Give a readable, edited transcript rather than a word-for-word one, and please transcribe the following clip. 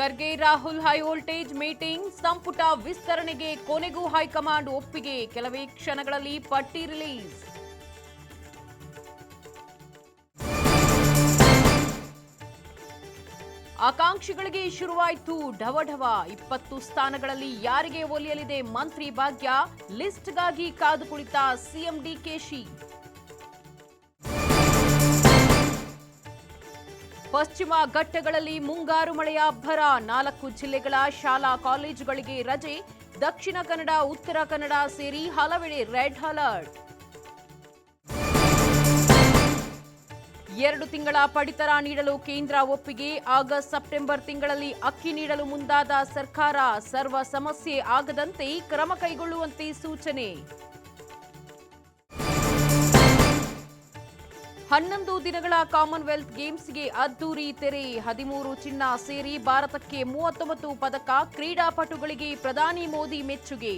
Kharge Rahul high voltage meeting ಸಂಪುಟ ವಿಸ್ತರಣೆಗೆ ಕೊನೆಗೂ ಹೈಕಮಾಂಡ್ ಒಪ್ಪಿಗೆ ಕೆಲವೇ ಕ್ಷಣಗಳಲ್ಲಿ ಪಟ್ಟಿ ರಿಲೀಸ್. ಆಕಾಂಕ್ಷಿಗಳಿಗೆ ಶುರುವಾಯಿತು ಢವಢವ 20 ಸ್ಥಾನಗಳಲ್ಲಿ ಯಾರಿಗೆ ಒಲಿಯಲಿದೆ ಮಂತ್ರಿ ಭಾಗ್ಯ ಲಿಸ್ಟ್ಗಾಗಿ ಕಾದು ಕುಳಿತ ಸಿಎಂ ಡಿಕೆಶಿ. ಪಶ್ಚಿಮ ಘಟ್ಟಗಳಲ್ಲಿ ಮುಂಗಾರು ಮಳೆಯ ಅಬ್ಬರ 4 ಜಿಲ್ಲೆಗಳ ಶಾಲಾ ಕಾಲೇಜುಗಳಿಗೆ ರಜೆ ದಕ್ಷಿಣ ಕನ್ನಡ ಉತ್ತರ ಕನ್ನಡ ಸೇರಿ ಹಲವೆಡೆ ರೆಡ್ ಅಲರ್ಟ್. 2 ತಿಂಗಳ ಪಡಿತರ ನೀಡಲು ಕೇಂದ್ರ ಒಪ್ಪಿಗೆ ಆಗಸ್ಟ್ ಸೆಪ್ಟೆಂಬರ್ ತಿಂಗಳಲ್ಲಿ ಅಕ್ಕಿ ನೀಡಲು ಮುಂದಾದ ಸರ್ಕಾರ ಸರ್ವ ಸಮಸ್ಯೆ ಆಗದಂತೆ ಕ್ರಮ ಕೈಗೊಳ್ಳುವಂತೆ ಸೂಚನೆ. 11 ದಿನಗಳ ಕಾಮನ್ವೆಲ್ತ್ ಗೇಮ್ಸ್ಗೆ ಅದ್ದೂರಿ ತೆರೆ 13 ಚಿನ್ನ ಸೇರಿ ಭಾರತಕ್ಕೆ 39 ಪದಕ ಕ್ರೀಡಾಪಟುಗಳಿಗೆ ಪ್ರಧಾನಿ ಮೋದಿ ಮೆಚ್ಚುಗೆ.